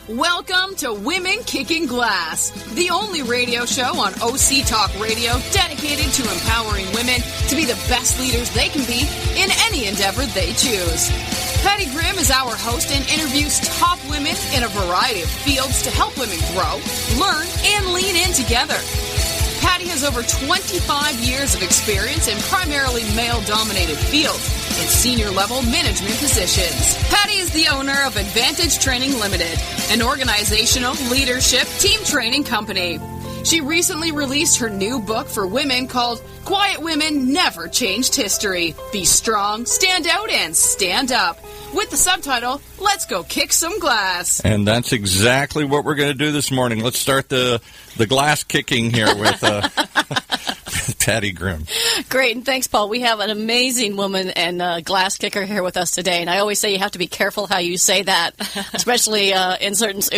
Welcome to Women Kicking Glass, the only radio show on OC Talk Radio dedicated to empowering women to be the best leaders they can be in any endeavor they choose. Patty Grimm is our host and interviews top women in a variety of fields to help women grow, learn, and lean in together. Patty has over 25 years of experience in primarily male-dominated fields in senior-level management positions. Patty is the owner of Advantage Training Limited, an organizational leadership team training company. She recently released her new book for women called Quiet Women Never Changed History. Be strong, stand out, and stand up. With the subtitle, Let's Go Kick Some Glass. And that's exactly what we're going to do this morning. Let's start the glass kicking here with Patty Grimm. Great, and thanks, Paul. We have an amazing woman and glass kicker here with us today, and I always say you have to be careful how you say that, especially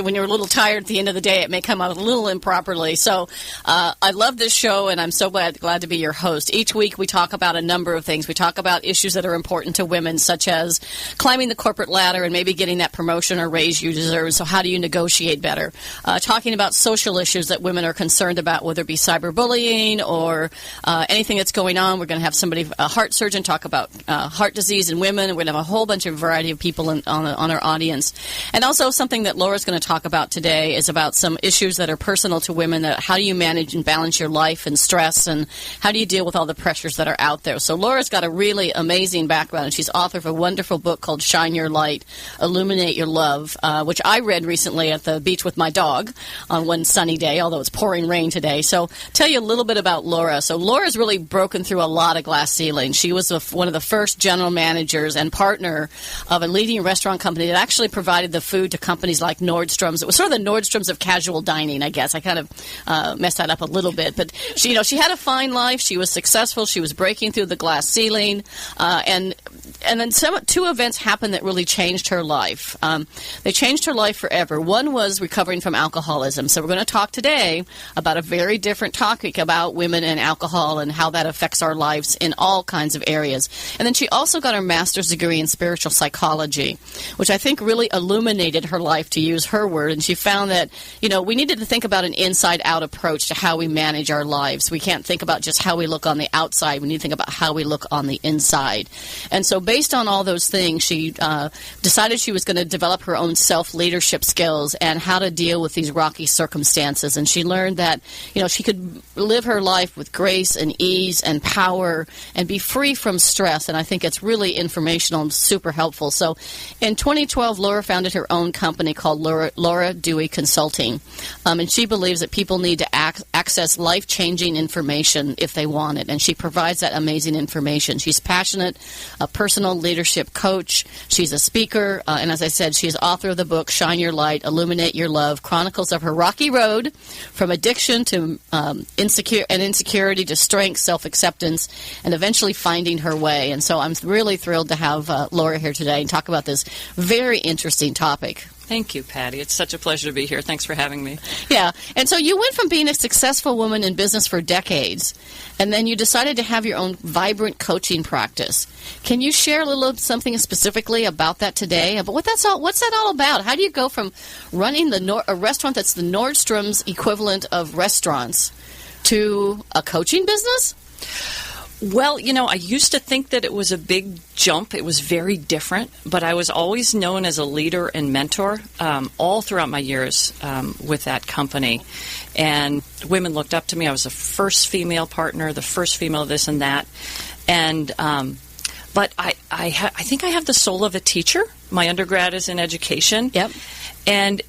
when you're a little tired at the end of the day. It may come out a little improperly. So I love this show, and I'm so glad to be your host. Each week we talk about a number of things. We talk about issues that are important to women, such as climbing the corporate ladder and maybe getting that promotion or raise you deserve. So how do you negotiate better? Talking about social issues that women are concerned about, whether it be cyberbullying or anything that's going on. We're going to have somebody, a heart surgeon, talk about heart disease in women. We're going to have a whole bunch of variety of people on our audience. And also something that Laura's going to talk about today is about some issues that are personal to women. That how do you manage and balance your life and stress, and how do you deal with all the pressures that are out there? So Laura's got a really amazing background, and she's author of a wonderful book called Shine Your Light, Illuminate Your Love, which I read recently at the beach with my dog on one sunny day, although it's pouring rain today. So tell you a little bit about Laura. So Laura's really broken through a lot of glass ceilings. She was one of the first general managers and partner of a leading restaurant company that actually provided the food to companies like Nordstrom's. It was sort of the Nordstrom's of casual dining, I guess. I kind of messed that up a little bit. But she had a fine life. She was successful. She was breaking through the glass ceiling. And then two events happened that really changed her life. They changed her life forever. One was recovering from alcoholism. So we're going to talk today about a very different topic about women and alcohol and how that affects our lives in all kinds of areas. And then she also got her master's degree in spiritual psychology, which I think really illuminated her life, to use her word. And she found that, we needed to think about an inside-out approach to how we manage our lives. We can't think about just how we look on the outside. We need to think about how we look on the inside. And so based on all those things, she decided she was going to develop her own self-leadership skills and how to deal with these rocky circumstances. And she learned that, she could live her life with grace and ease and power and be free from stress. And I think it's really informational and super helpful. So in 2012, Laura founded her own company called Laura Dewey Consulting. And she believes that people need to access life-changing information if they want it. And she provides that amazing information. She's passionate, a personal leadership coach. She's a speaker. And as I said, she's author of the book Shine Your Light, Illuminate Your Love, chronicles of her rocky road from addiction to insecurity to strength, self-acceptance, and eventually finding her way. And so I'm really thrilled to have Laura here today and talk about this very interesting topic. Thank you, Patty. It's such a pleasure to be here. Thanks for having me. Yeah. And so you went from being a successful woman in business for decades, and then you decided to have your own vibrant coaching practice. Can you share a little something specifically about that today? But what's that all about? How do you go from running a restaurant that's the Nordstrom's equivalent of restaurants to a coaching business? Well, I used to think that it was a big jump. It was very different, but I was always known as a leader and mentor all throughout my years with that company. And women looked up to me. I was the first female partner, the first female this and that. And but I think I have the soul of a teacher. My undergrad is in education. Yep. And,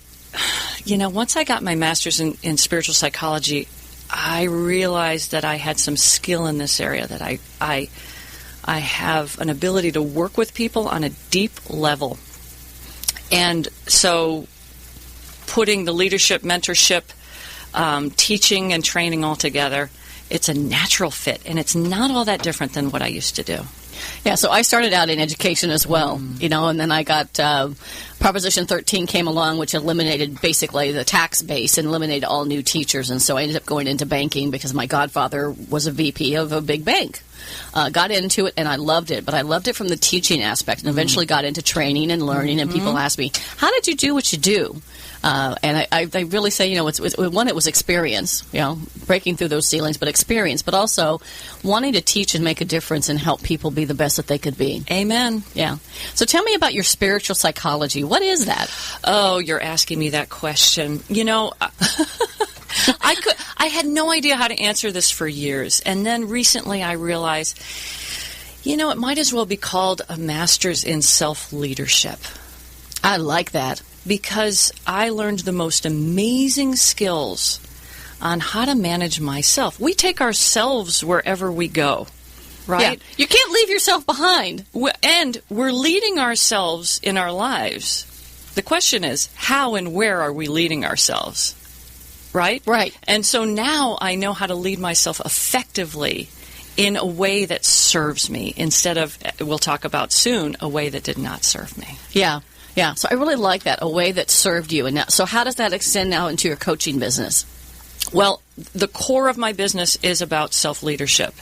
once I got my master's in spiritual psychology, I realized that I had some skill in this area, that I have an ability to work with people on a deep level. And so putting the leadership, mentorship, teaching and training all together, it's a natural fit, and it's not all that different than what I used to do. Yeah, so I started out in education as well, and then I got Proposition 13 came along, which eliminated basically the tax base and eliminated all new teachers. And so I ended up going into banking because my godfather was a VP of a big bank. got into it, and I loved it. But I loved it from the teaching aspect, and eventually got into training and learning. And people ask me, how did you do what you do? And I really say, it was experience, breaking through those ceilings, but experience, but also wanting to teach and make a difference and help people be the best that they could be. Amen. Yeah. So tell me about your spiritual psychology. What is that? Oh, you're asking me that question. I had no idea how to answer this for years. And then recently I realized, it might as well be called a master's in self-leadership. I like that. Because I learned the most amazing skills on how to manage myself. We take ourselves wherever we go, right? Yeah. You can't leave yourself behind. And we're leading ourselves in our lives. The question is, how and where are we leading ourselves? Right? Right. And so now I know how to lead myself effectively in a way that serves me instead of, we'll talk about soon, a way that did not serve me. Yeah. Yeah, so I really like that, a way that served you. And now, so how does that extend now into your coaching business? Well, the core of my business is about self-leadership.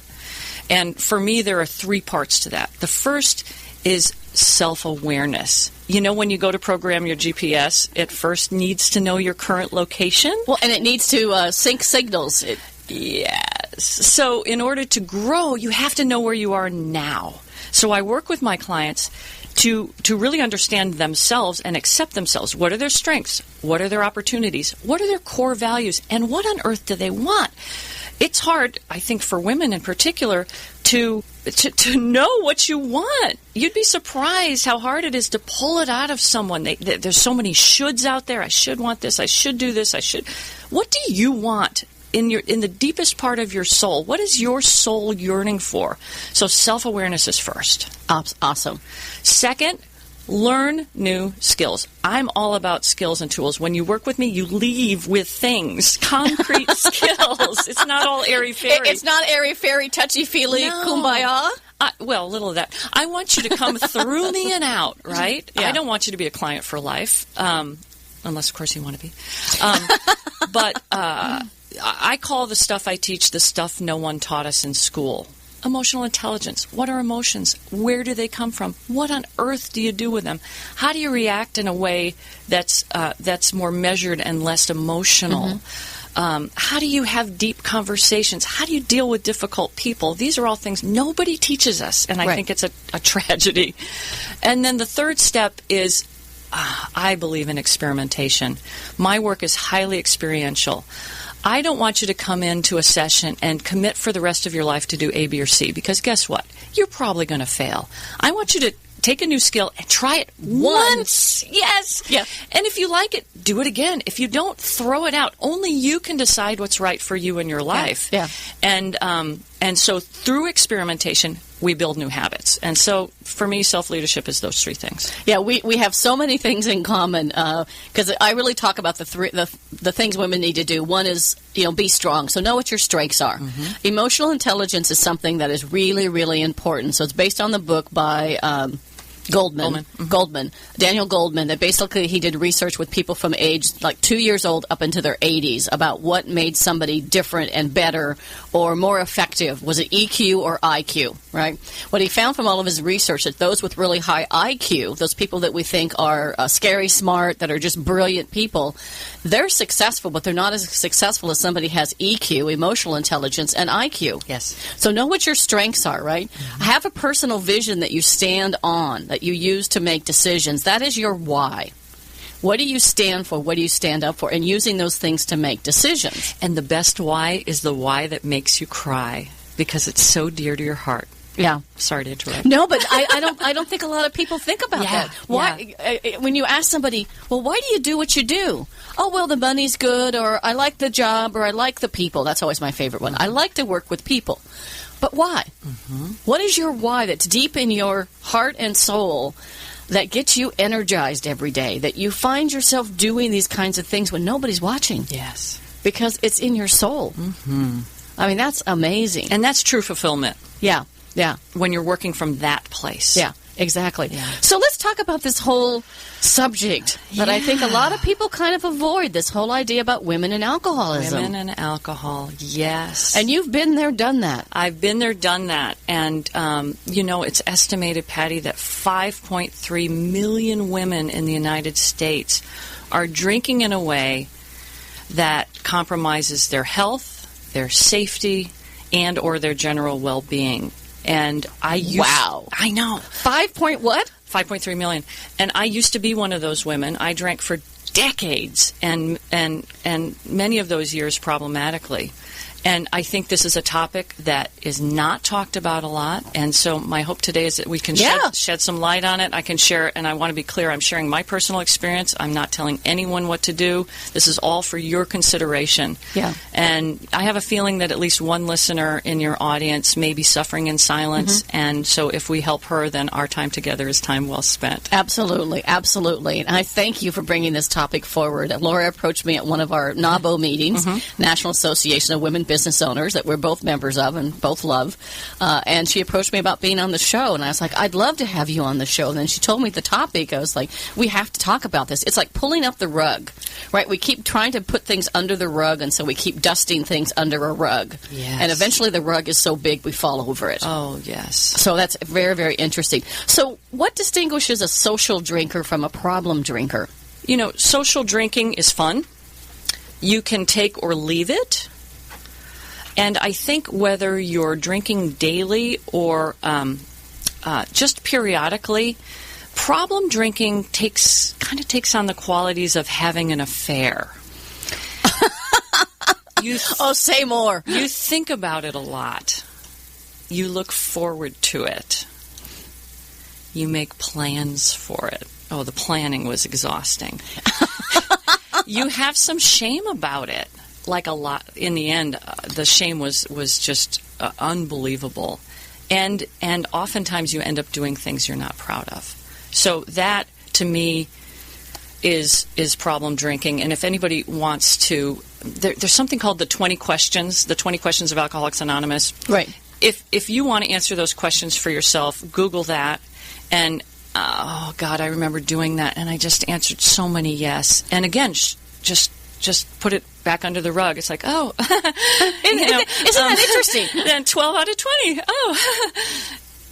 And for me, there are 3 parts to that. The first is self-awareness. When you go to program your GPS, it first needs to know your current location. Well, and it needs to sync signals. Yes. So in order to grow, you have to know where you are now. So I work with my clients to really understand themselves and accept themselves. What are their strengths? What are their opportunities? What are their core values? And what on earth do they want? It's hard, I think, for women in particular, to know what you want. You'd be surprised how hard it is to pull it out of someone. There's so many shoulds out there. I should want this. I should do this. I should. What do you want? In the deepest part of your soul, what is your soul yearning for? So self-awareness is first. Awesome. Second, learn new skills. I'm all about skills and tools. When you work with me, you leave with things, concrete skills. It's not all airy-fairy. It's not airy-fairy, touchy-feely, kumbaya? Well, a little of that. I want you to come through me and out, right? Yeah. I don't want you to be a client for life, unless, of course, you want to be. But I call the stuff I teach the stuff no one taught us in school. Emotional intelligence. What are emotions? Where do they come from? What on earth do you do with them? How do you react in a way that's more measured and less emotional? How do you have deep conversations? How do you deal with difficult people? These are all things nobody teaches us, and I think it's a tragedy. And then the third step is I believe in experimentation. My work is highly experiential. I don't want you to come into a session and commit for the rest of your life to do A, B, or C, because guess what? You're probably going to fail. I want you to take a new skill and try it once. Yes. Yeah. And if you like it, do it again. If you don't, throw it out. Only you can decide what's right for you in your life. Yeah. And so through experimentation, we build new habits. And so for me, self-leadership is those 3 things. Yeah, we have so many things in common because I really talk about the things women need to do. One is, be strong. So know what your strengths are. Emotional intelligence is something that is really, really important. So it's based on the book by Goldman, Daniel Goldman, that basically he did research with people from age like 2 years old up into their 80s about what made somebody different and better or more effective. Was it EQ or IQ, right? What he found from all of his research that those with really high IQ, those people that we think are scary smart, that are just brilliant people, they're successful, but they're not as successful as somebody who has EQ, emotional intelligence, and IQ. Yes. So know what your strengths are, right? Have a personal vision that you stand on, that you use to make decisions. That is your why. What do you stand for? What do you stand up for? And using those things to make decisions. And the best why is the why that makes you cry because it's so dear to your heart. Yeah. Sorry to interrupt. No, but I don't think a lot of people think about that. Why? When you ask somebody, well, why do you do what you do? Oh, well, the money's good, or I like the job, or I like the people. That's always my favorite one. I like to work with people. But why? What is your why that's deep in your heart and soul that gets you energized every day, that you find yourself doing these kinds of things when nobody's watching? Yes. Because it's in your soul. I mean, that's amazing. And that's true fulfillment. Yeah. Yeah. When you're working from that place. Yeah. Exactly. Yeah. So let's talk about this whole subject that I think a lot of people kind of avoid, this whole idea about women and alcoholism. Women and alcohol, yes. And you've been there, done that. I've been there, done that. And, it's estimated, Patty, that 5.3 million women in the United States are drinking in a way that compromises their health, their safety, and or their general well-being. And Wow. I know. 5.3 million. And I used to be one of those women. I drank for decades and many of those years problematically. And I think this is a topic that is not talked about a lot. And so my hope today is that we can shed some light on it. I can share, and I want to be clear, I'm sharing my personal experience. I'm not telling anyone what to do. This is all for your consideration. Yeah. And I have a feeling that at least one listener in your audience may be suffering in silence. And so if we help her, then our time together is time well spent. Absolutely, absolutely. And I thank you for bringing this topic forward. Laura approached me at one of our NABO meetings, National Association of Women Business Owners, that we're both members of and both love. And she approached me about being on the show. And I was like, I'd love to have you on the show. And then she told me the topic. I was like, we have to talk about this. It's like pulling up the rug, right? We keep trying to put things under the rug, and so we keep dusting things under a rug. Yes. And eventually the rug is so big we fall over it. Oh, yes. So that's very, very interesting. So what distinguishes a social drinker from a problem drinker? Social drinking is fun. You can take or leave it. And I think whether you're drinking daily or just periodically, problem drinking takes on the qualities of having an affair. Say more. You think about it a lot. You look forward to it. You make plans for it. Oh, the planning was exhausting. You have some shame about it. Like a lot, in the end, the shame was just unbelievable, and oftentimes you end up doing things you're not proud of. So that, to me, is problem drinking. And if anybody wants to, there's something called the 20 questions of Alcoholics Anonymous. Right. If you want to answer those questions for yourself, Google that, and oh God, I remember doing that, and I just answered so many yes. And again, just put it back under the rug. It's like, oh, isn't that interesting? Then 12 out of 20. Oh,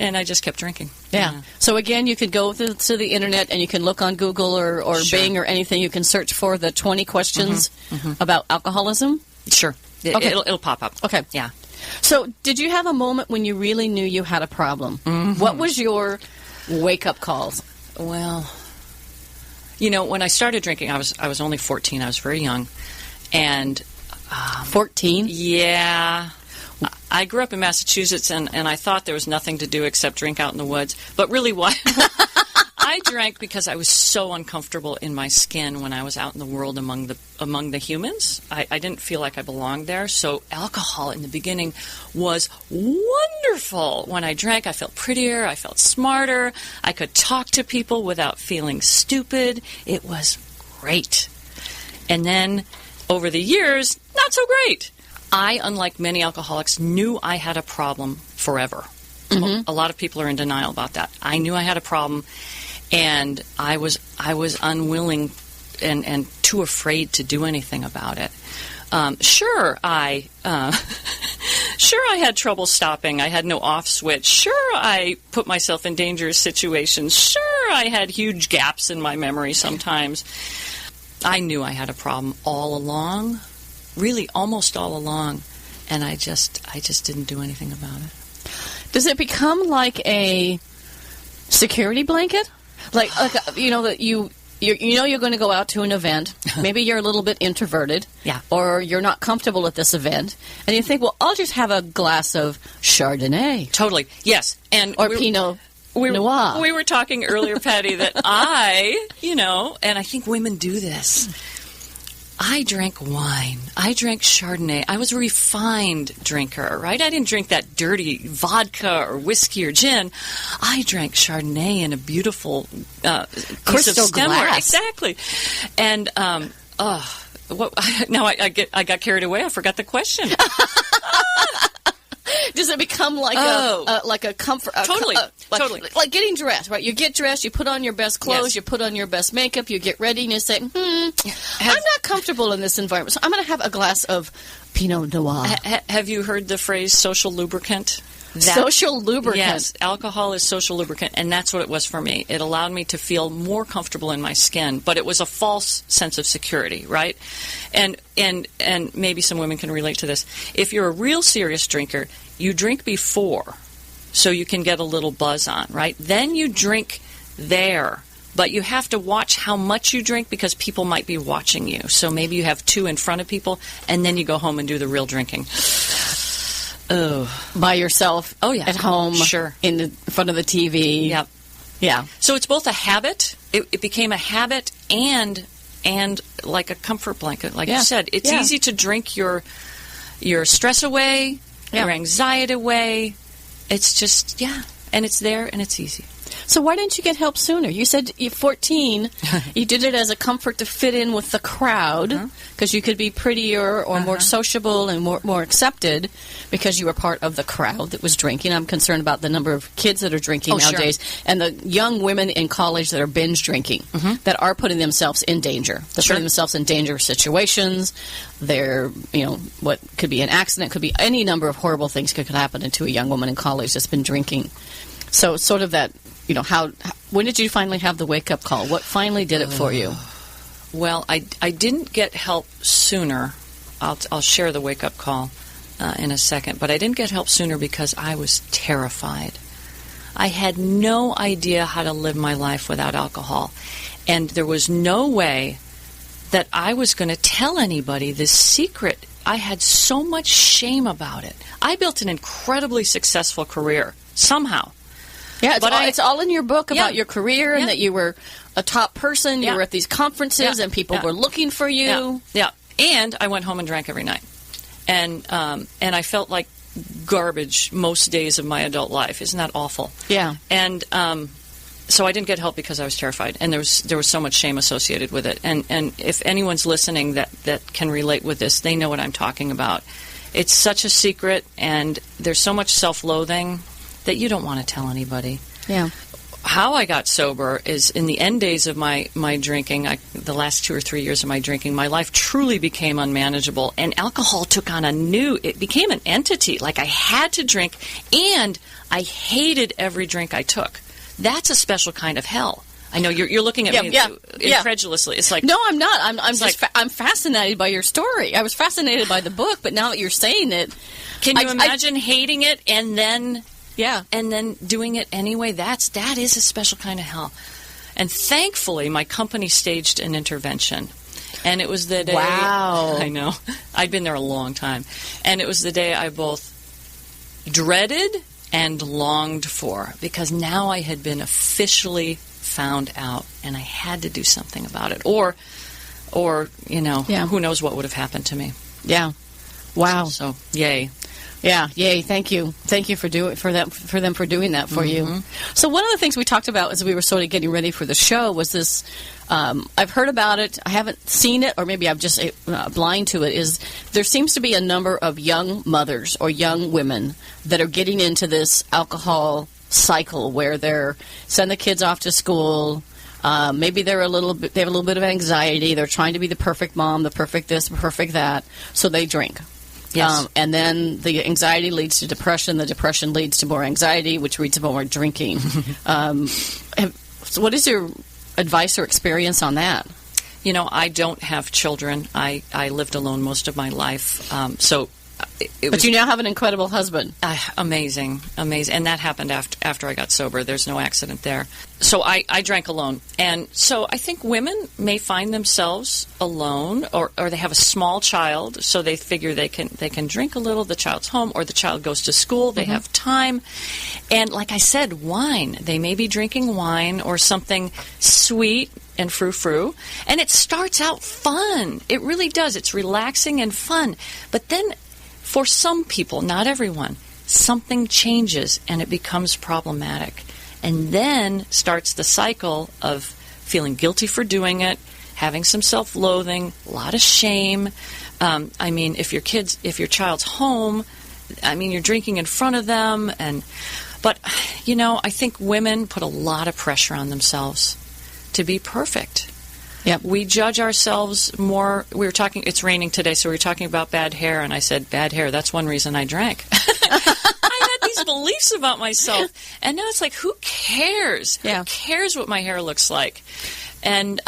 and I just kept drinking. Yeah. So again, you can go to the internet and you can look on Google or Sure. Bing or anything. You can search for the 20 questions about alcoholism. Sure. Okay. It'll pop up. Okay. Yeah. So did you have a moment when you really knew you had a problem? What was your wake-up calls? Well, when I started drinking, I was only 14. I was very young. And 14? Yeah. I grew up in Massachusetts, and I thought there was nothing to do except drink out in the woods. But really, why? I drank because I was so uncomfortable in my skin when I was out in the world among the humans. I didn't feel like I belonged there. So alcohol in the beginning was wonderful. When I drank, I felt prettier. I felt smarter. I could talk to people without feeling stupid. It was great. And then over the years, not so great. I, unlike many alcoholics, knew I had a problem forever. A lot of people are in denial about that. I knew I had a problem, and I was unwilling and too afraid to do anything about it. Sure, I had trouble stopping. I had no off switch. Sure, I put myself in dangerous situations. Sure, I had huge gaps in my memory sometimes. I knew I had a problem all along, really almost all along, and I just didn't do anything about it. Does it become like a security blanket? Like that you're going to go out to an event. Maybe you're a little bit introverted. Yeah. Or you're not comfortable at this event. And you think, well, I'll just have a glass of Chardonnay. Totally. Yes. Or Pinot Noir. We were talking earlier, Patty, that and I think women do this. I drank wine. I drank Chardonnay. I was a refined drinker, right? I didn't drink that dirty vodka or whiskey or gin. I drank Chardonnay in a beautiful crystal glass. Exactly. And now I got carried away. I forgot the question. Does it become like a comfort? Totally. Like getting dressed, right? You get dressed, you put on your best clothes, you put on your best makeup, you get ready, and you say, I'm not comfortable in this environment, so I'm going to have a glass of Pinot Noir. Have you heard the phrase social lubricant? Social lubricant. Yes, alcohol is social lubricant, and that's what it was for me. It allowed me to feel more comfortable in my skin, but it was a false sense of security, right? And maybe some women can relate to this. If you're a real serious drinker, you drink before, so you can get a little buzz on, right? Then you drink there. But you have to watch how much you drink because people might be watching you. So maybe you have 2 in front of people, and then you go home and do the real drinking. Oh, by yourself? Oh, yeah. At home? Sure. In front of the TV? Yep. Yeah. So it's both a habit. It became a habit and like a comfort blanket. Like you said, it's easy to drink your stress away, your anxiety away. It's just, and it's there and it's easy. So why didn't you get help sooner? You said you're 14. You did it as a comfort to fit in with the crowd because you could be prettier or more sociable and more accepted because you were part of the crowd that was drinking. I'm concerned about the number of kids that are drinking nowadays and the young women in college that are binge drinking that are putting themselves in danger. They're putting themselves in dangerous situations. They're, what could be an accident, could be any number of horrible things could happen to a young woman in college that's been drinking. So it's sort of that... when did you finally have the wake-up call? What finally did it for you? Well, I didn't get help sooner. I'll share the wake-up call in a second. But I didn't get help sooner because I was terrified. I had no idea how to live my life without alcohol. And there was no way that I was going to tell anybody this secret. I had so much shame about it. I built an incredibly successful career, somehow. Yeah, it's all in your book about your career and that you were a top person. You were at these conferences and people were looking for you. Yeah. And I went home and drank every night. And I felt like garbage most days of my adult life. Isn't that awful? Yeah. And so I didn't get help because I was terrified. And there was so much shame associated with it. And if anyone's listening that can relate with this, they know what I'm talking about. It's such a secret, and there's so much self-loathing that you don't want to tell anybody. Yeah. How I got sober is in the end days of my drinking, the last 2 or 3 years of my drinking, my life truly became unmanageable. And alcohol took on it became an entity. Like I had to drink, and I hated every drink I took. That's a special kind of hell. I know you're looking at me incredulously. It's like, no, I'm not. I'm fascinated by your story. I was fascinated by the book, but now that you're saying it, can you imagine hating it and then... Yeah, and then doing it anyway, that is a special kind of hell. And thankfully, my company staged an intervention. And it was the day... Wow. I know. I'd been there a long time. And it was the day I both dreaded and longed for, because now I had been officially found out, and I had to do something about it. Or who knows what would have happened to me. Yeah. Wow. So yay. Yeah, yay! Thank you for them for doing that for you. So one of the things we talked about as we were sort of getting ready for the show was this. I've heard about it. I haven't seen it, or maybe I'm just blind to it. Is there seems to be a number of young mothers or young women that are getting into this alcohol cycle where they're send the kids off to school. Maybe they have a little bit of anxiety. They're trying to be the perfect mom, the perfect this, the perfect that, so they drink. Yes. And then the anxiety leads to depression. The depression leads to more anxiety, which leads to more drinking. So what is your advice or experience on that? I don't have children. I lived alone most of my life. But you now have an incredible husband. Amazing. And that happened after I got sober. There's no accident there. So I drank alone. And so I think women may find themselves alone, or they have a small child, so they figure they can drink a little. The child's home, or the child goes to school. They have time. And like I said, wine. They may be drinking wine or something sweet and frou-frou. And it starts out fun. It really does. It's relaxing and fun. But then for some people, not everyone, something changes and it becomes problematic. And then starts the cycle of feeling guilty for doing it, having some self-loathing, a lot of shame. If your child's home, you're drinking in front of them, but I think women put a lot of pressure on themselves to be perfect. Yep. We judge ourselves more. We were talking, it's raining today, so we were talking about bad hair, and I said, bad hair, that's one reason I drank. I had these beliefs about myself, and now it's like, who cares? Yeah. Who cares what my hair looks like? And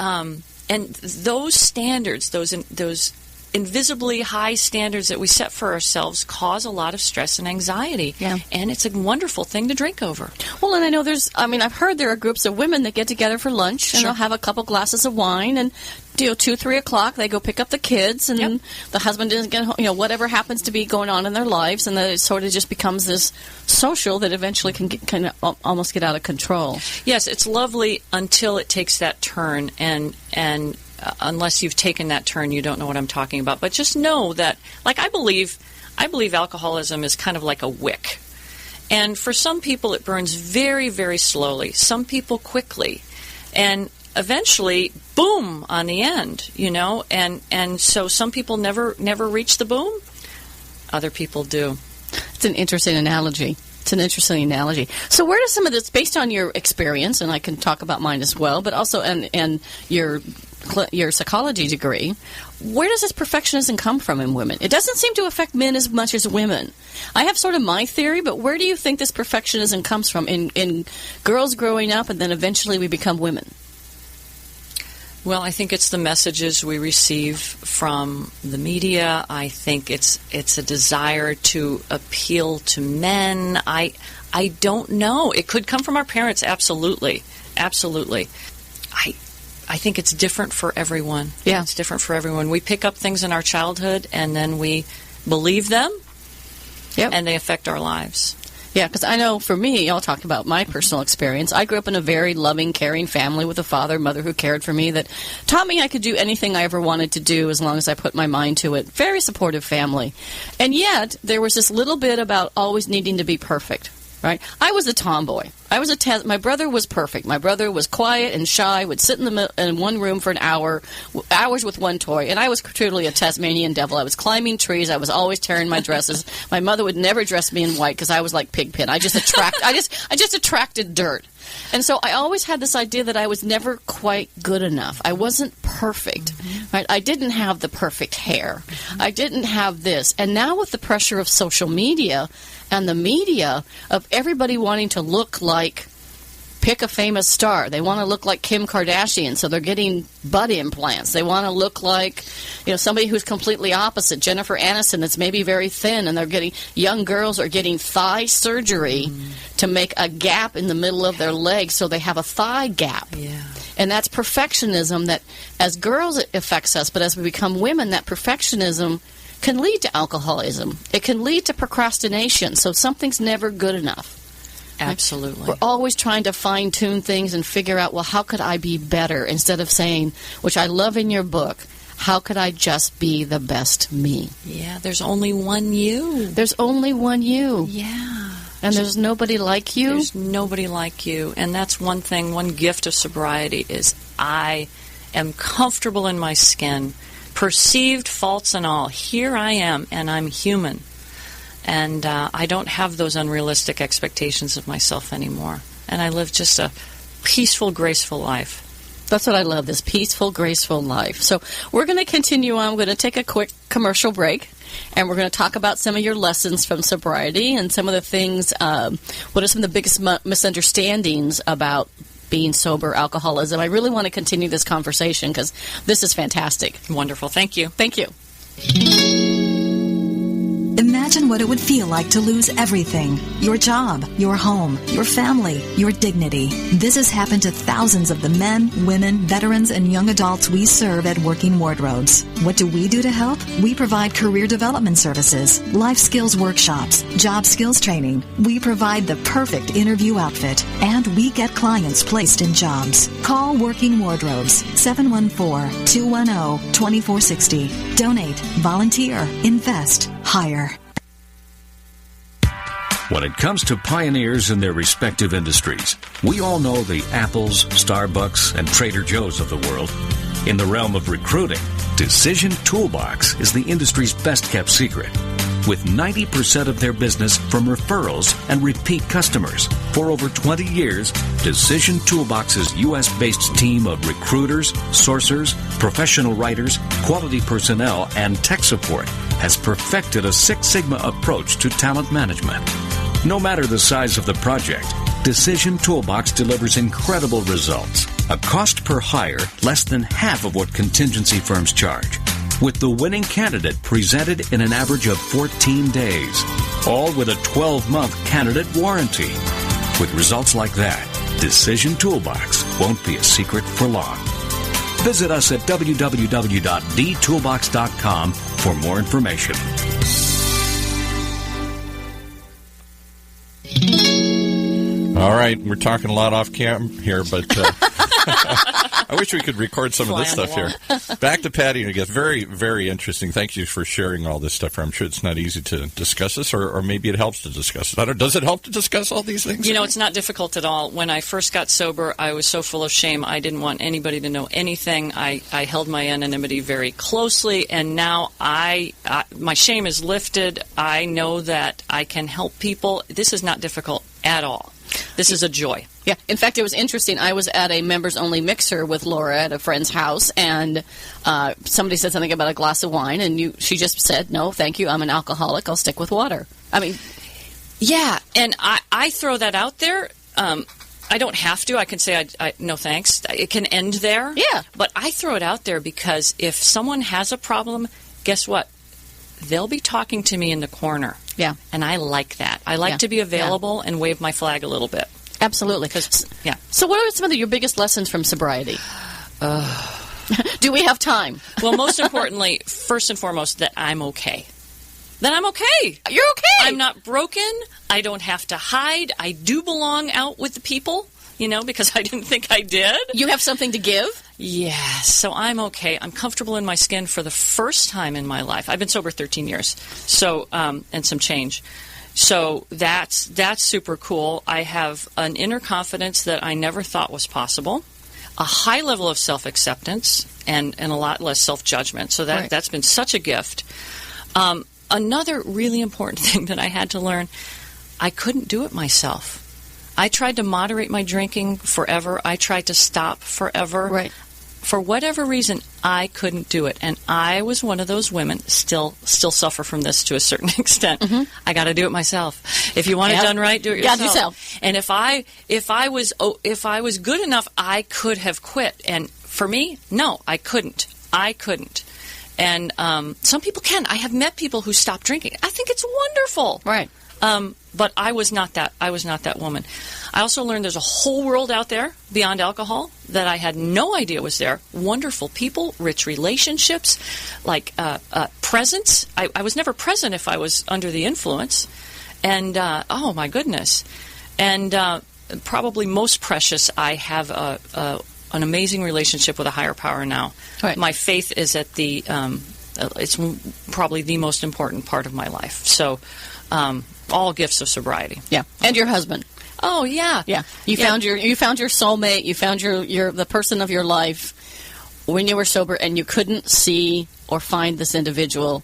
those standards, those invisibly high standards that we set for ourselves cause a lot of stress and anxiety. Yeah. And it's a wonderful thing to drink over. Well, and I know I've heard there are groups of women that get together for lunch, and Sure. they'll have a couple glasses of wine, and 2-3 o'clock they go pick up the kids, and Yep. the husband doesn't get home, whatever happens to be going on in their lives, and then it sort of just becomes this social that eventually can almost get out of control. Yes, it's lovely until it takes that turn, and unless you've taken that turn, you don't know what I'm talking about. But just know that, like, I believe alcoholism is kind of like a wick. And for some people, it burns very, very slowly. Some people quickly. And eventually, boom, on the end, And so some people never reach the boom. Other people do. It's an interesting analogy. So where does some of this, based on your experience, and I can talk about mine as well, but also and your psychology degree, where does this perfectionism come from in women? It doesn't seem to affect men as much as women. I have sort of my theory, but where do you think this perfectionism comes from in girls growing up, and then eventually we become women? Well, I think it's the messages we receive from the media. I think it's a desire to appeal to men. I don't know. It could come from our parents, absolutely. Absolutely. I think it's different for everyone. Yeah. It's different for everyone. We pick up things in our childhood, and then we believe them, Yep. and they affect our lives. Yeah, because I know for me, I'll talk about my personal experience. I grew up in a very loving, caring family with a father, mother who cared for me, that taught me I could do anything I ever wanted to do as long as I put my mind to it. Very supportive family. And yet, there was this little bit about always needing to be perfect. Right? I was a tomboy. My brother was perfect. My brother was quiet and shy, would sit in one room for hours with one toy, and I was truly a Tasmanian devil. I was climbing trees. I was always tearing my dresses. My mother would never dress me in white because I was like Pigpen. I just attracted dirt. And so I always had this idea that I was never quite good enough. I wasn't perfect. Right? I didn't have the perfect hair. I didn't have this. And now with the pressure of social media and the media of everybody wanting to look like, pick a famous star. They want to look like Kim Kardashian, so they're getting butt implants. They want to look like, somebody who's completely opposite, Jennifer Aniston, that's maybe very thin, and young girls are getting thigh surgery to make a gap in the middle of their legs so they have a thigh gap. Yeah. And that's perfectionism that, as girls, it affects us, but as we become women, that perfectionism can lead to alcoholism. It can lead to procrastination, so something's never good enough. Absolutely. We're always trying to fine-tune things and figure out, well, how could I be better? Instead of saying, which I love in your book, how could I just be the best me? Yeah, there's only one you. There's only one you. Yeah. And there's nobody like you? There's nobody like you. And that's one thing, one gift of sobriety is I am comfortable in my skin. Perceived faults and all. Here I am, and I'm human. And I don't have those unrealistic expectations of myself anymore. And I live just a peaceful, graceful life. That's what I love, this peaceful, graceful life. So we're going to continue on. We're going to take a quick commercial break, and we're going to talk about some of your lessons from sobriety and some of the things, what are some of the biggest misunderstandings about being sober, alcoholism. I really want to continue this conversation because this is fantastic. Wonderful. Thank you. Thank you. Imagine what it would feel like to lose everything. Your job, your home, your family, your dignity. This has happened to thousands of the men, women, veterans, and young adults we serve at Working Wardrobes. What do we do to help? We provide career development services, life skills workshops, job skills training. We provide the perfect interview outfit, and we get clients placed in jobs. Call Working Wardrobes, 714-210-2460. Donate, volunteer, invest, hire. When it comes to pioneers in their respective industries, we all know the Apples, Starbucks, and Trader Joe's of the world. In the realm of recruiting, Decision Toolbox is the industry's best-kept secret. with 90% of their business from referrals and repeat customers. For over 20 years, Decision Toolbox's U.S.-based team of recruiters, sourcers, professional writers, quality personnel, and tech support has perfected a Six Sigma approach to talent management. No matter the size of the project, Decision Toolbox delivers incredible results. A cost per hire less than half of what contingency firms charge, with the winning candidate presented in an average of 14 days, all with a 12-month candidate warranty. With results like that, Decision Toolbox won't be a secret for long. Visit us at www.dtoolbox.com for more information. All right, we're talking a lot off cam here, but I wish we could record some of this stuff here. Back to Patty again. Very, very interesting. Thank you for sharing all this stuff. I'm sure it's not easy to discuss this, or maybe it helps to discuss it. Does it help to discuss all these things? It's not difficult at all. When I first got sober, I was so full of shame. I didn't want anybody to know anything. I held my anonymity very closely, and now my shame is lifted. I know that I can help people. This is not difficult at all. This is a joy. Yeah. In fact, it was interesting. I was at a members-only mixer with Laura at a friend's house, and somebody said something about a glass of wine, and she just said, "No, thank you. I'm an alcoholic. I'll stick with water." I mean, yeah, and I throw that out there. I don't have to. I can say, no thanks. It can end there. Yeah. But I throw it out there because if someone has a problem, guess what? They'll be talking to me in the corner. Yeah. And I like that. I like to be available and wave my flag a little bit. Absolutely. Yeah. So what are some of your biggest lessons from sobriety? Do we have time? Well, most importantly, first and foremost, that I'm okay. That I'm okay. You're okay. I'm not broken. I don't have to hide. I do belong out with the people, because I didn't think I did. You have something to give? Yes, so I'm okay. I'm comfortable in my skin for the first time in my life. I've been sober 13 years, so and some change. So that's super cool. I have an inner confidence that I never thought was possible, a high level of self-acceptance, and a lot less self-judgment. So that's been such a gift. Another really important thing that I had to learn, I couldn't do it myself. I tried to moderate my drinking forever. I tried to stop forever. Right. For whatever reason, I couldn't do it. And I was one of those women, still suffer from this to a certain extent. Mm-hmm. I got to do it myself. If you want it done right, do it yourself. Yeah, yourself. And if I was good enough, I could have quit. And for me, no, I couldn't. And some people can. I have met people who stopped drinking. I think it's wonderful. Right. But I was not that. I was not that woman. I also learned there's a whole world out there beyond alcohol that I had no idea was there. Wonderful people, rich relationships, like presence. I was never present if I was under the influence. And, oh, my goodness. And probably most precious, I have an amazing relationship with a higher power now. Right. My faith is at it's probably the most important part of my life. So, all gifts of sobriety. Yeah, and your husband. Oh yeah, yeah. You found your soulmate. You found the person of your life when you were sober, and you couldn't see or find this individual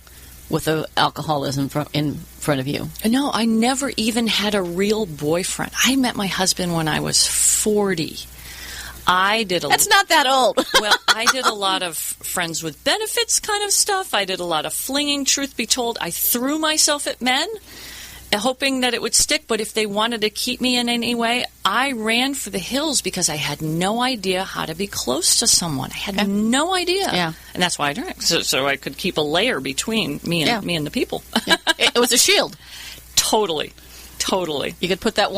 with the alcoholism in front of you. No, I never even had a real boyfriend. I met my husband when I was 40. That's not that old. Well, I did a lot of friends with benefits kind of stuff. I did a lot of flinging, truth be told. I threw myself at men, hoping that it would stick. But if they wanted to keep me in any way, I ran for the hills because I had no idea how to be close to someone. I had no idea. Yeah. And that's why I drank, so I could keep a layer between me and the people. Yeah. It was a shield. Totally. You could put that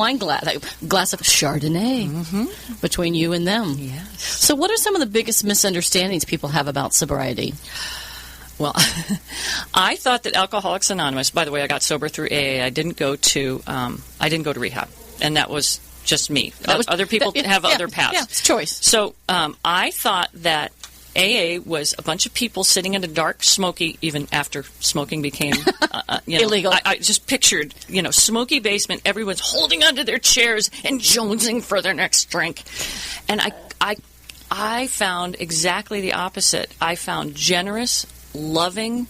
glass of Chardonnay between you and them. Yes. So what are some of the biggest misunderstandings people have about sobriety? Well, I thought that Alcoholics Anonymous, by the way, I got sober through AA. I didn't go to rehab, and that was just me. Other people have other paths. Yeah, it's choice. So I thought that AA was a bunch of people sitting in a dark, smoky, even after smoking became illegal. I just pictured, smoky basement, everyone's holding onto their chairs and jonesing for their next drink. And I found exactly the opposite. I found generous, loving,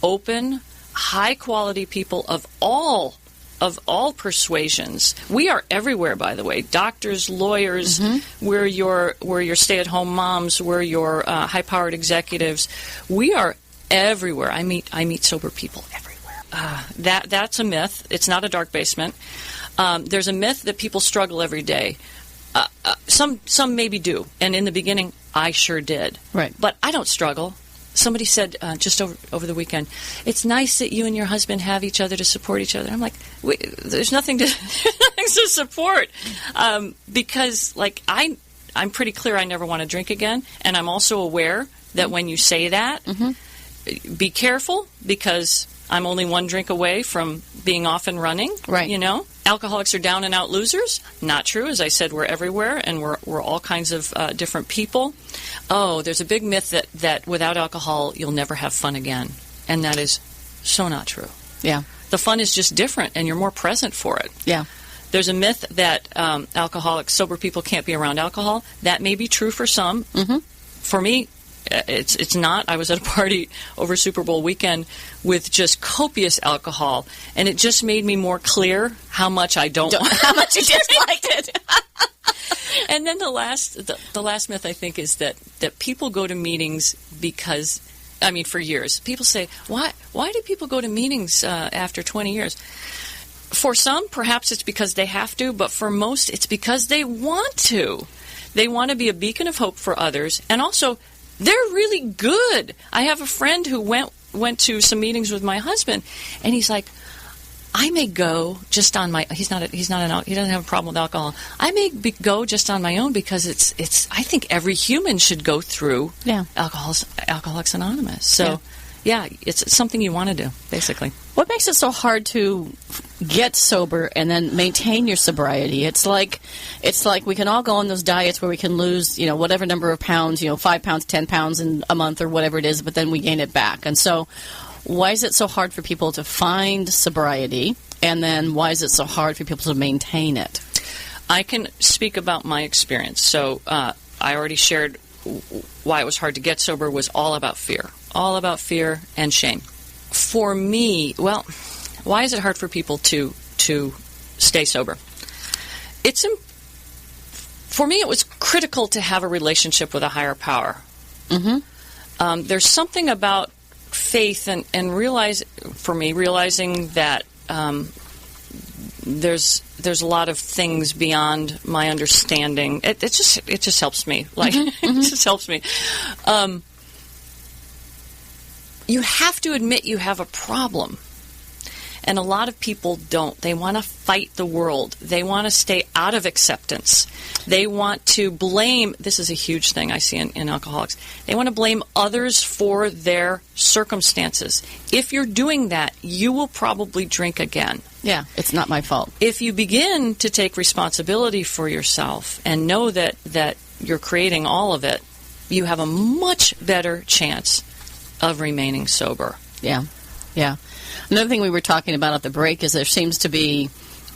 open, high-quality people of all persuasions. We are everywhere, by the way. Doctors, lawyers, we're your stay-at-home moms, we're your high-powered executives. We are everywhere. I meet sober people everywhere. That's a myth. It's not a dark basement. There's a myth that people struggle every day. Some maybe do, and in the beginning, I sure did. Right. But I don't struggle. Somebody said just over the weekend, it's nice that you and your husband have each other to support each other. I'm like, there's nothing to support because, like, I'm pretty clear I never want to drink again, and I'm also aware that when you say that, be careful because I'm only one drink away from being off and running. Right. You know, alcoholics are down and out losers. Not true. As I said, we're everywhere, and we're all kinds of different people. Oh, there's a big myth that without alcohol you'll never have fun again, and that is so not true. Yeah. The fun is just different, and you're more present for it. Yeah. There's a myth that sober people can't be around alcohol. That may be true for some. For me, it's not. I was at a party over Super Bowl weekend with just copious alcohol, and it just made me more clear how much I don't how much you disliked it. And then the last myth, I think, is that people go to meetings because, I mean, for years, people say, why do people go to meetings after 20 years? For some, perhaps it's because they have to, but for most, it's because they want to. They want to be a beacon of hope for others, and also, they're really good. I have a friend who went to some meetings with my husband, and he's like, I may go just on my. He doesn't have a problem with alcohol. I may go just on my own because it's. I think every human should go through Alcoholics Anonymous. So, yeah, it's something you want to do, basically. What makes it so hard to get sober and then maintain your sobriety? It's like we can all go on those diets where we can lose, whatever number of pounds, 5 pounds, 10 pounds in a month or whatever it is, but then we gain it back. And so why is it so hard for people to find sobriety? And then why is it so hard for people to maintain it? I can speak about my experience. So I already shared why it was hard to get sober was all about fear and shame. For me, well, why is it hard for people to stay sober? For me, it was critical to have a relationship with a higher power. There's something about faith and realizing that there's a lot of things beyond my understanding. It just helps me. It just helps me. You have to admit you have a problem. And a lot of people don't. They want to fight the world. They want to stay out of acceptance. They want to blame. This is a huge thing I see in alcoholics. They want to blame others for their circumstances. If you're doing that, you will probably drink again. Yeah, it's not my fault. If you begin to take responsibility for yourself and know that you're creating all of it, you have a much better chance of remaining sober. Yeah. Another thing we were talking about at the break is there seems to be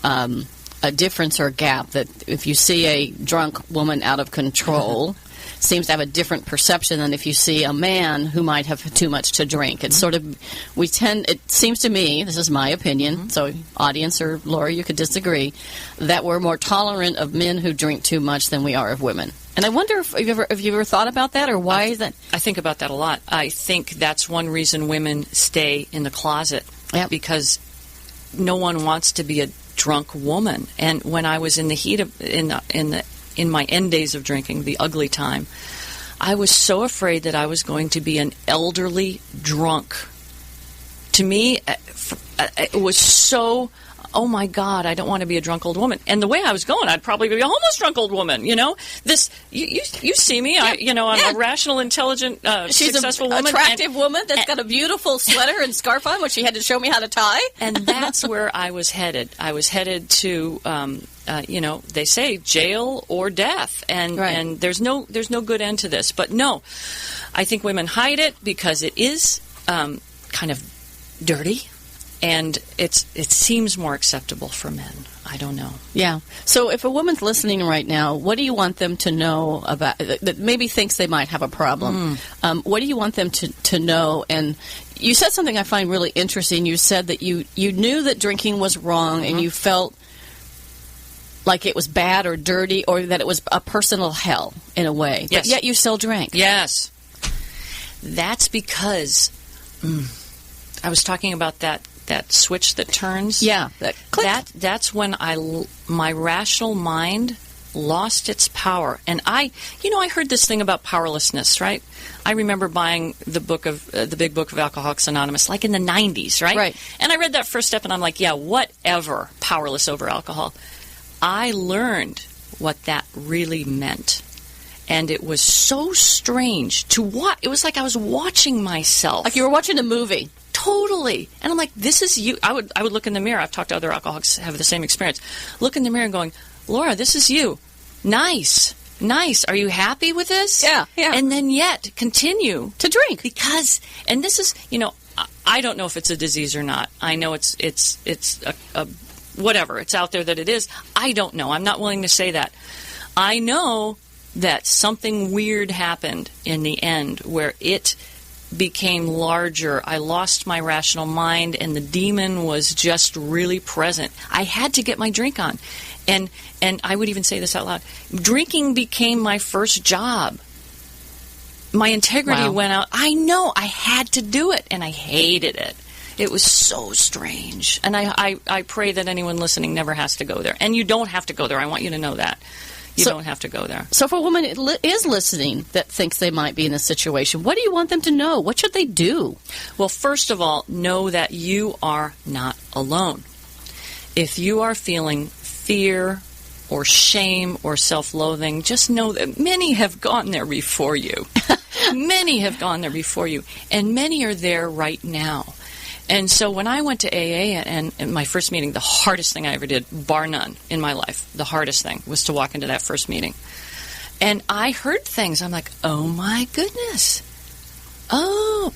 a difference or a gap that if you see a drunk woman out of control, seems to have a different perception than if you see a man who might have too much to drink. It's sort of, it seems to me, this is my opinion, so audience or Laura, you could disagree, that we're more tolerant of men who drink too much than we are of women. And I wonder if you ever thought about that, or why is that? I think about that a lot. I think that's one reason women stay in the closet, because no one wants to be a drunk woman. And when I was in the heat of in my end days of drinking, the ugly time, I was so afraid that I was going to be an elderly drunk. To me, it was so. Oh my God, I don't want to be a drunk old woman. And the way I was going, I'd probably be a homeless drunk old woman. This you see me. I'm a rational, intelligent, successful woman, attractive woman that's got a beautiful sweater and scarf on, which she had to show me how to tie. And that's where I was headed. I was headed to, they say jail or death, and there's no good end to this. But no, I think women hide it because it is kind of dirty. And it seems more acceptable for men. I don't know. Yeah. So if a woman's listening right now, what do you want them to know about that maybe thinks they might have a problem? What do you want them to know? And you said something I find really interesting. You said that you knew that drinking was wrong and you felt like it was bad or dirty or that it was a personal hell in a way. Yes. But yet you still drank. Yes. That's because I was talking about that switch that turns. Yeah. That's when my rational mind lost its power. And I heard this thing about powerlessness, right? I remember buying the big book of Alcoholics Anonymous, like in the 90s, right? Right. And I read that first step, and I'm like, yeah, whatever, powerless over alcohol. I learned what that really meant. And it was so strange to watch. It was like I was watching myself. Like you were watching a movie. Totally. And I'm like, this is you. I would look in the mirror. I've talked to other alcoholics who have the same experience. Look in the mirror and going, Laura, this is you. Nice. Are you happy with this? Yeah. And then yet continue to drink. Because, and this is, I don't know if it's a disease or not. I know it's a whatever. It's out there that it is. I don't know. I'm not willing to say that. I know that something weird happened in the end where it became larger. I lost my rational mind, and the demon was just really present. I had to get my drink on. And I would even say this out loud. Drinking became my first job. My integrity went out. I know. I had to do it, and I hated it. It was so strange. And I pray that anyone listening never has to go there. And you don't have to go there. I want you to know that. You don't have to go there. So if a woman is listening that thinks they might be in this situation, what do you want them to know? What should they do? Well, first of all, know that you are not alone. If you are feeling fear or shame or self-loathing, just know that many have gone there before you. Many have gone there before you. And many are there right now. And so when I went to AA and in my first meeting, the hardest thing I ever did, bar none, in my life, the hardest thing was to walk into that first meeting. And I heard things. I'm like, oh, my goodness. Oh,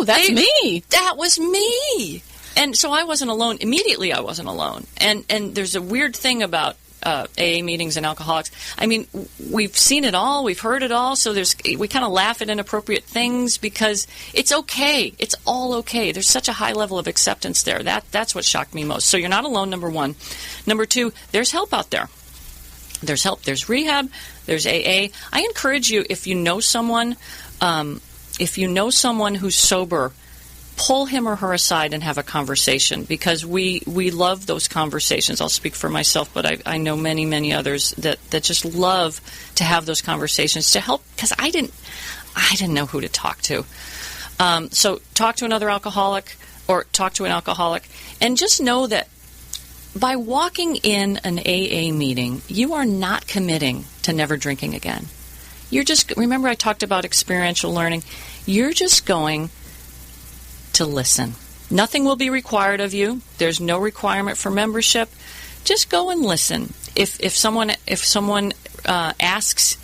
that's me. That was me. And so I wasn't alone. Immediately I wasn't alone. And there's a weird thing about AA meetings and alcoholics. I mean, we've seen it all, we've heard it all, so we kind of laugh at inappropriate things because it's okay. It's all okay. There's such a high level of acceptance there. That's what shocked me most. So you're not alone, number one. Number two, there's help out there. There's help. There's rehab. There's AA. I encourage you, if you know someone who's sober, pull him or her aside and have a conversation, because we love those conversations. I'll speak for myself, but I know many, many others that just love to have those conversations to help, because I didn't know who to talk to. So talk to another alcoholic or talk to an alcoholic, and just know that by walking in an AA meeting, you are not committing to never drinking again. Remember I talked about experiential learning. You're just going to listen. Nothing will be required of you. There's no requirement for membership. Just go and listen. If someone asks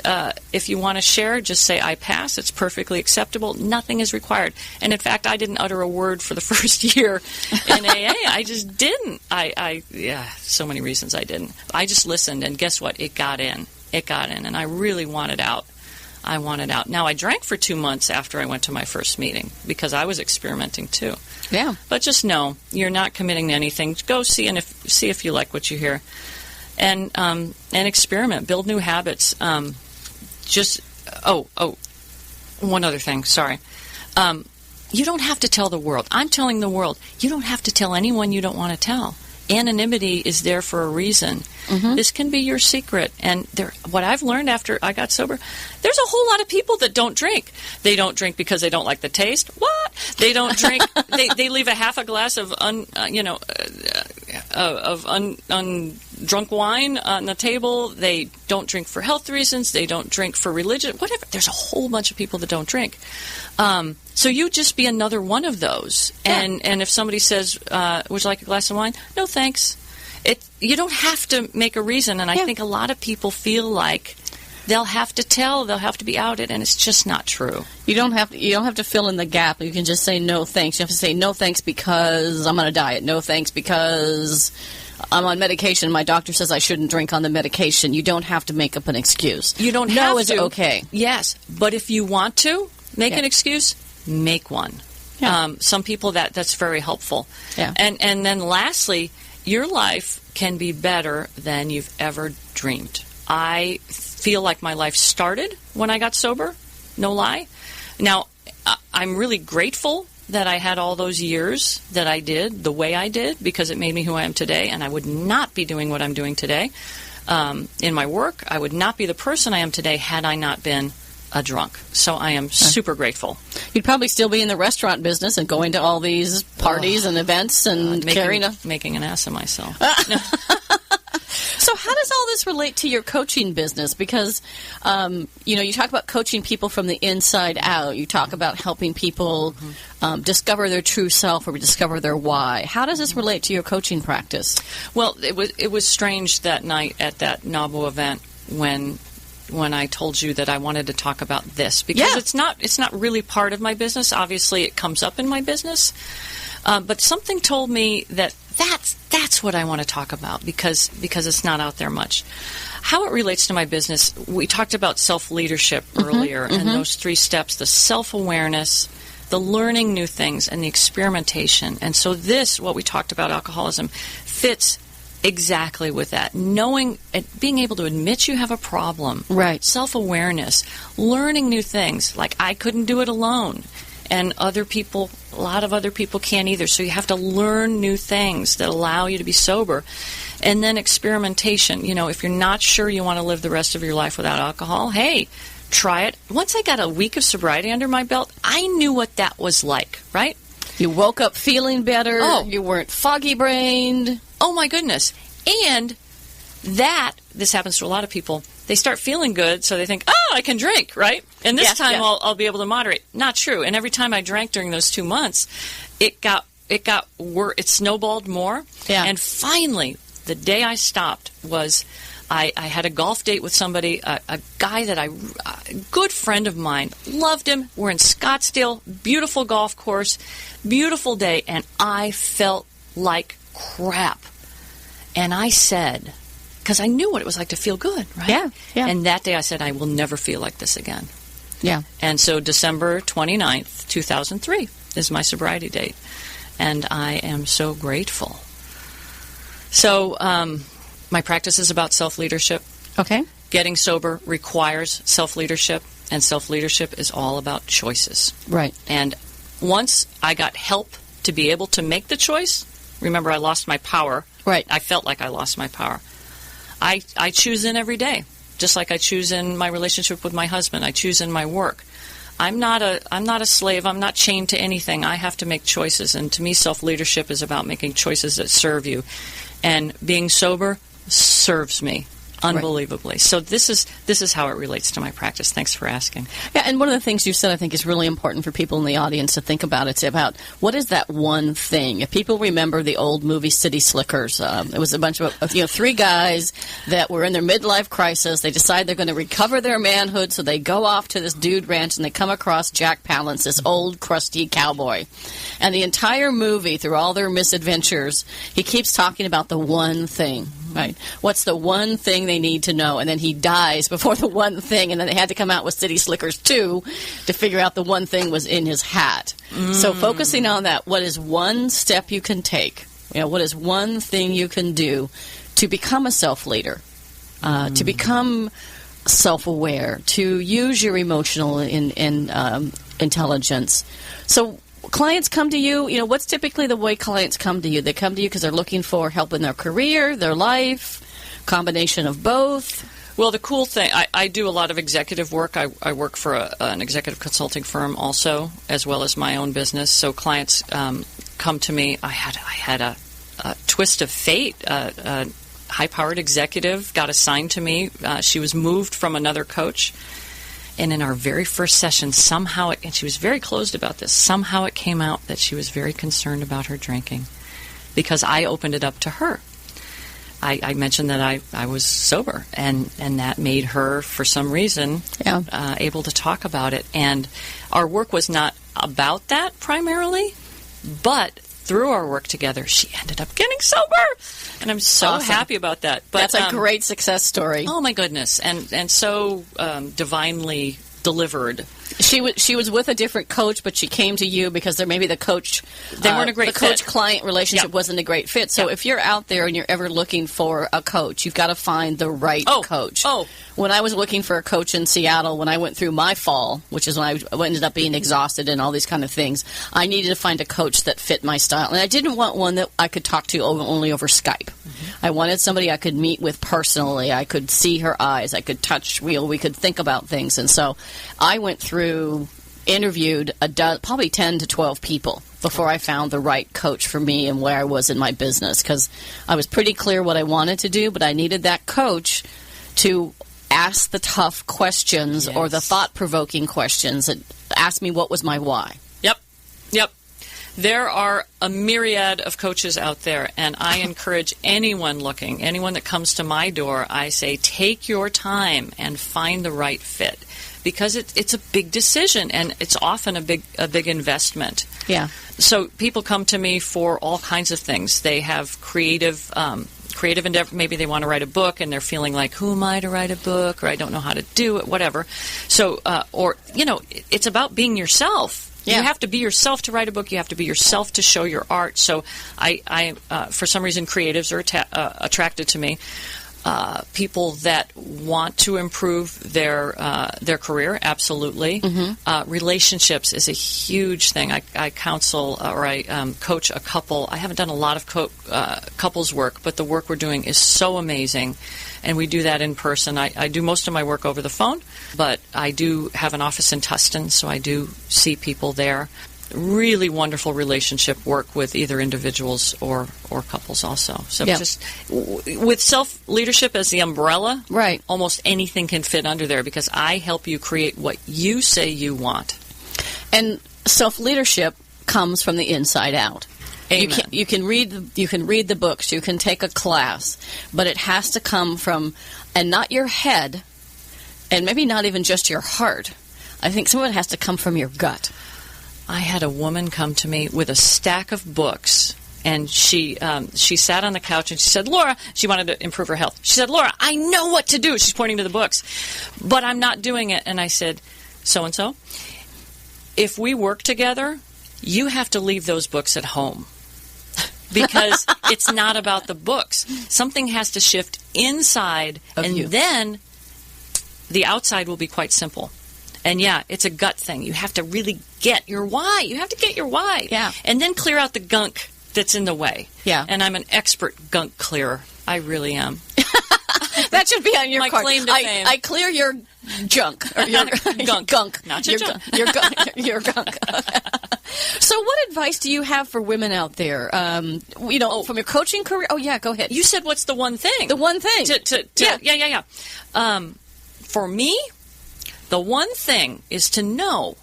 if you want to share, just say I pass. It's perfectly acceptable. Nothing is required. And in fact, I didn't utter a word for the first year in AA. I just didn't. So many reasons I didn't. I just listened, and guess what? It got in. And I really wanted out. Now, I drank for 2 months after I went to my first meeting because I was experimenting too. Yeah. But just know you're not committing to anything. Go see if you like what you hear, and experiment, build new habits. One other thing. Sorry. You don't have to tell the world. I'm telling the world. You don't have to tell anyone you don't want to tell. Anonymity is there for a reason. Mm-hmm. This can be your secret. And what I've learned after I got sober, there's a whole lot of people that don't drink. They don't drink because they don't like the taste. What? They don't drink. they leave a half a glass of drunk wine on the table. They don't drink for health reasons. They don't drink for religion. Whatever. There's a whole bunch of people that don't drink. So you just be another one of those. Yeah. And if somebody says, would you like a glass of wine? No, thanks. You don't have to make a reason. And I think a lot of people feel like they'll have to tell, they'll have to be outed, and it's just not true. You don't have to fill in the gap. You can just say no thanks. You have to say no thanks because I'm on a diet. No thanks because I'm on medication. My doctor says I shouldn't drink on the medication. You don't have to make up an excuse. You don't no have is to. okay. Yes, but if you want to make an excuse, make one. Yeah. Some people that's very helpful. Yeah. And then lastly, your life can be better than you've ever dreamed. I feel like my life started when I got sober, no lie. Now, I'm really grateful that I had all those years that I did the way I did, because it made me who I am today, and I would not be doing what I'm doing today in my work. I would not be the person I am today had I not been a drunk. So I am super grateful. You'd probably still be in the restaurant business and going to all these parties and events and making an ass of myself. So how does all this relate to your coaching business? Because, you talk about coaching people from the inside out. You talk about helping people discover their true self or discover their why. How does this relate to your coaching practice? Well, it was strange that night at that NABU event when I told you that I wanted to talk about this, because it's not really part of my business. Obviously, it comes up in my business, but something told me that's what I want to talk about because it's not out there much. How it relates to my business, we talked about self-leadership earlier, and those 3 steps: the self-awareness, the learning new things, and the experimentation. And so this, what we talked about, alcoholism, fits exactly with that. Knowing, being able to admit you have a problem. Right. Self-awareness. Learning new things. Like, I couldn't do it alone. And a lot of other people can't either. So you have to learn new things that allow you to be sober. And then experimentation. If you're not sure you want to live the rest of your life without alcohol, hey, try it. Once I got a week of sobriety under my belt, I knew what that was like, right? You woke up feeling better. Oh. You weren't foggy-brained. Oh, my goodness. And this happens to a lot of people. They start feeling good, so they think, oh, I can drink, right? And this time I'll be able to moderate. Not true. And every time I drank during those 2 months, it got worse. It snowballed more. Yeah. And finally, the day I stopped was I had a golf date with somebody, a guy that a good friend of mine, loved him. We're in Scottsdale, beautiful golf course, beautiful day, and I felt like crap. And I said, because I knew what it was like to feel good, right? Yeah. And that day I said, I will never feel like this again. Yeah. And so December 29th, 2003 is my sobriety date. And I am so grateful. So my practice is about self-leadership. Okay. Getting sober requires self-leadership, and self-leadership is all about choices. Right. And once I got help to be able to make the choice, remember I lost my power. Right. I felt like I lost my power. I choose in every day, just like I choose in my relationship with my husband. I choose in my work. I'm not a slave. I'm not chained to anything. I have to make choices, and to me, self-leadership is about making choices that serve you. And being sober serves me unbelievably. Right. So this is how it relates to my practice. Thanks for asking. Yeah, and one of the things you said I think is really important for people in the audience to think about. It's about what is that one thing. If people remember the old movie City Slickers, it was a bunch of 3 guys that were in their midlife crisis. They decide they're going to recover their manhood, so they go off to this dude ranch and they come across Jack Palance, this old crusty cowboy. And the entire movie, through all their misadventures, he keeps talking about the one thing. Right. What's the one thing they need to know? And then he dies before the one thing, and then they had to come out with City Slickers 2 to figure out the one thing was in his hat. So focusing on that, what is one step you can take? What is one thing you can do to become a self-leader, to become self-aware, to use your emotional intelligence? So clients come to you, what's typically the way clients come to you? They come to you because they're looking for help in their career, their life, combination of both. Well, the cool thing, I do a lot of executive work. I work for an executive consulting firm also, as well as my own business. So clients come to me. I had a twist of fate. A high-powered executive got assigned to me. She was moved from another coach. And in our very first session, somehow, and she was very closed about this, somehow it came out that she was very concerned about her drinking because I opened it up to her. I mentioned that I was sober, and that made her, for some reason, able to talk about it. And our work was not about that primarily, but through our work together, she ended up getting sober, and I'm so happy about that. But that's a great success story. Oh my goodness, and so divinely delivered. She was with a different coach, but she came to you because there maybe the coach they weren't a great the fit. coach-client relationship wasn't a great fit. So if you're out there and you're ever looking for a coach, you've got to find the right coach. When I was looking for a coach in Seattle, when I went through my fall, which is when I ended up being exhausted and all these kind of things, I needed to find a coach that fit my style. And I didn't want one that I could talk to only over Skype. Mm-hmm. I wanted somebody I could meet with personally. I could see her eyes. I could touch, we could think about things. And so I went through, interviewed probably 10 to 12 people before I found the right coach for me and where I was in my business, because I was pretty clear what I wanted to do, but I needed that coach to ask the tough questions or the thought-provoking questions that ask me what was my why. Yep. There are a myriad of coaches out there, and I encourage anyone that comes to my door, I say, take your time and find the right fit, because it's a big decision, and it's often a big investment. Yeah. So people come to me for all kinds of things. They have creative endeavor. Maybe they want to write a book, and they're feeling like, who am I to write a book, or I don't know how to do it, whatever. So, it's about being yourself. Yeah. You have to be yourself to write a book. You have to be yourself to show your art. So I for some reason, creatives are attracted to me. People that want to improve their career, absolutely. Mm-hmm. Relationships is a huge thing. I counsel or I coach a couple. I haven't done a lot of couples work, but the work we're doing is so amazing, and we do that in person. I do most of my work over the phone, but I do have an office in Tustin, so I do see people there. Really wonderful relationship work with either individuals or couples also. So just with self-leadership as the umbrella, right, almost anything can fit under there, because I help you create what you say you want. And self-leadership comes from the inside out. Amen. You can read the books, you can take a class, but it has to come from, and not your head, and maybe not even just your heart. I think some of it has to come from your gut. I had a woman come to me with a stack of books, and she sat on the couch and she said, Laura, she wanted to improve her health. She said, Laura, I know what to do. She's pointing to the books, but I'm not doing it. And I said, so-and-so, if we work together, you have to leave those books at home, because it's not about the books. Something has to shift inside, then the outside will be quite simple. And it's a gut thing. You have to really get your why. You have to get your why. Yeah. And then clear out the gunk that's in the way. Yeah. And I'm an expert gunk clearer. I really am. That should be on your my card. claim to fame. I clear your junk. Or your gunk. Not your junk. Your gunk. So what advice do you have for women out there? From your coaching career? Oh, yeah, go ahead. You said what's the one thing? The one thing. Yeah. For me, the one thing is to know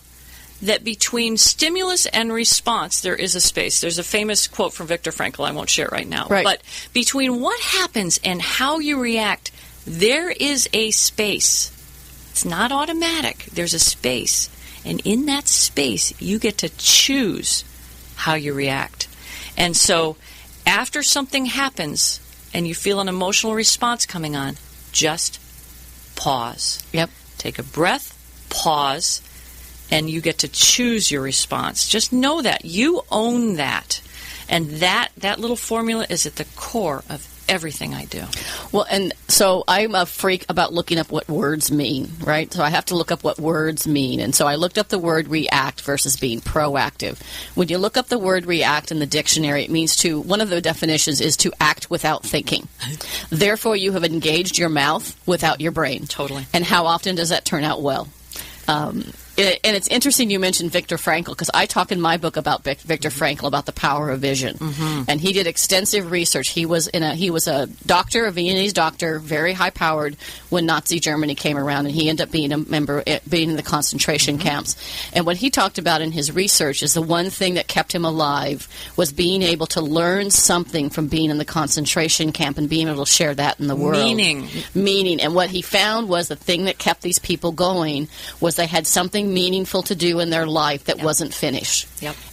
that between stimulus and response, there is a space. There's a famous quote from Viktor Frankl. I won't share it right now. Right. But between what happens and how you react, there is a space. It's not automatic. There's a space. And in that space, you get to choose how you react. And so after something happens and you feel an emotional response coming on, just pause. Yep. Take a breath, pause, and you get to choose your response. Just know that. You own that. And that little formula is at the core of everything I do. Well, and so I'm a freak about looking up what words mean, right? So I have to look up what words mean. And so I looked up the word react versus being proactive. When you look up the word react in the dictionary, it means one of the definitions is to act without thinking. Therefore, you have engaged your mouth without your brain. Totally. And how often does that turn out well? And it's interesting you mentioned Viktor Frankl, because I talk in my book about Viktor Frankl, about the power of vision. And he did extensive research. He was a doctor, a Viennese doctor, very high-powered when Nazi Germany came around, and he ended up being in the concentration camps. And what he talked about in his research is the one thing that kept him alive was being able to learn something from being in the concentration camp and being able to share that in the world. Meaning. And what he found was the thing that kept these people going was they had something meaningful to do in their life that wasn't finished.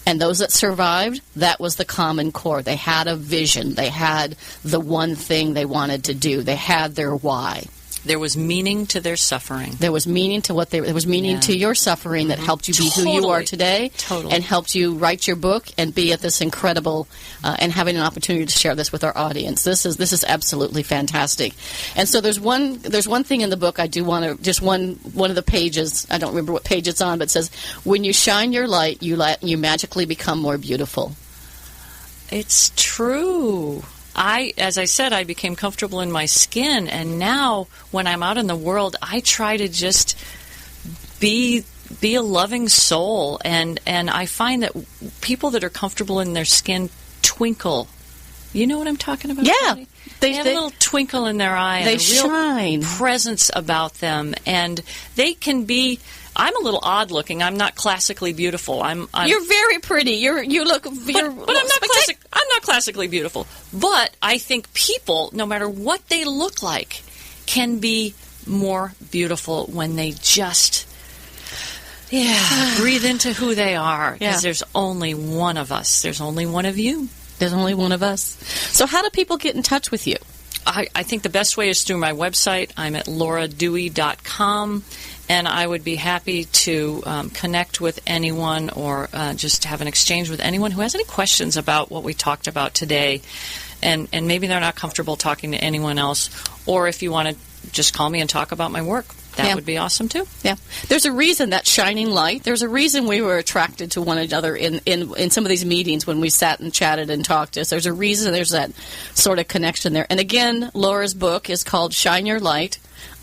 And those that survived, that was the common core. They had a vision. They had the one thing they wanted to do. They had their why. There was meaning to their suffering. There was meaning to there was meaning to your suffering that helped you be who you are today, and helped you write your book and be at this incredible and having an opportunity to share this with our audience. This is absolutely fantastic. And so there's one thing in the book I do want to just one of the pages. I don't remember what page it's on, but it says, "When you shine your light, you magically become more beautiful." It's true. As I said, I became comfortable in my skin, and now when I'm out in the world, I try to just be a loving soul, and I find that people that are comfortable in their skin twinkle. You know what I'm talking about? Yeah. They have a little twinkle in their eye. They and a real shine. Presence about them, and they can be. I'm a little odd looking. I'm not classically beautiful. You're very pretty. You look. But I'm not classically beautiful. But I think people, no matter what they look like, can be more beautiful when they just breathe into who they are. Because there's only one of us. There's only one of you. There's only one of us. So how do people get in touch with you? I think the best way is through my website. I'm at lauradewey.com. And I would be happy to connect with anyone or just have an exchange with anyone who has any questions about what we talked about today. And maybe they're not comfortable talking to anyone else. Or if you want to just call me and talk about my work, that would be awesome too. Yeah. There's a reason, that shining light. There's a reason we were attracted to one another in some of these meetings when we sat and chatted and talked. There's a reason there's that sort of connection there. And again, Laura's book is called Shine Your Light.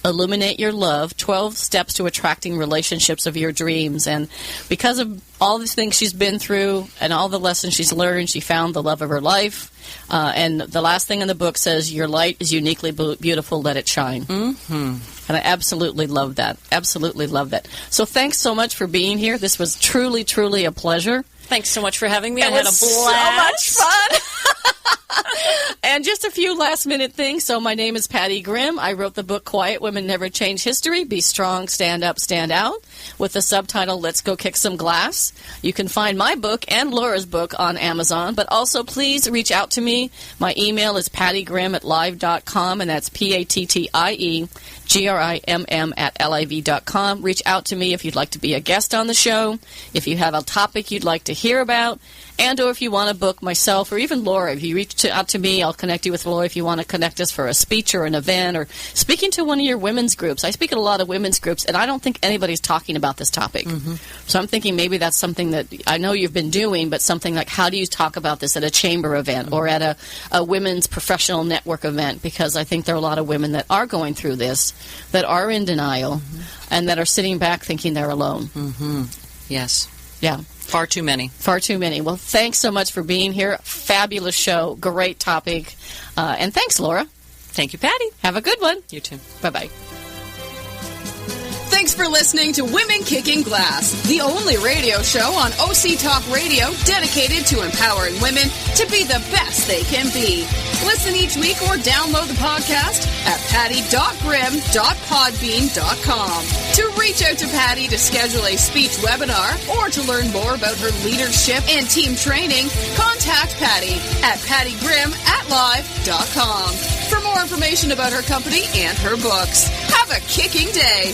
Illuminate Your Love, 12 Steps to Attracting Relationships of Your Dreams. And because of all the things she's been through and all the lessons she's learned, she found the love of her life. And the last thing in the book says, your light is uniquely beautiful, let it shine. And I absolutely love that. Absolutely love that. So thanks so much for being here. This was truly, truly a pleasure. Thanks so much for having me. I had a blast. So much fun. And just a few last-minute things. So my name is Patty Grimm. I wrote the book Quiet Women Never Change History. Be strong, stand up, stand out, with the subtitle Let's Go Kick Some Glass. You can find my book and Laura's book on Amazon, but also please reach out to me. My email is pattygrimm@live.com, and that's PATTIEGRIMM@liv.com. Reach out to me if you'd like to be a guest on the show, if you have a topic you'd like to hear about, and or if you want to book myself or even Laura. If you reach out to me, I'll connect you with Laura if you want to connect us for a speech or an event or speaking to one of your women's groups. I speak at a lot of women's groups, and I don't think anybody's talking about this topic. So I'm thinking maybe that's something that I know you've been doing, but something like how do you talk about this at a chamber event or at a women's professional network event? Because I think there are a lot of women that are going through this, that are in denial, and that are sitting back thinking they're alone. Yes. Yeah. Far too many. Far too many. Well, thanks so much for being here. Fabulous show. Great topic. And thanks, Laura. Thank you, Patty. Have a good one. You too. Bye-bye. Thanks for listening to Women Kicking Glass, the only radio show on OC Talk Radio dedicated to empowering women to be the best they can be. Listen each week or download the podcast at patty.grimm.podbean.com. To reach out to Patty to schedule a speech webinar or to learn more about her leadership and team training, contact Patty at pattygrimm@live.com for more information about her company and her books. Have a kicking day.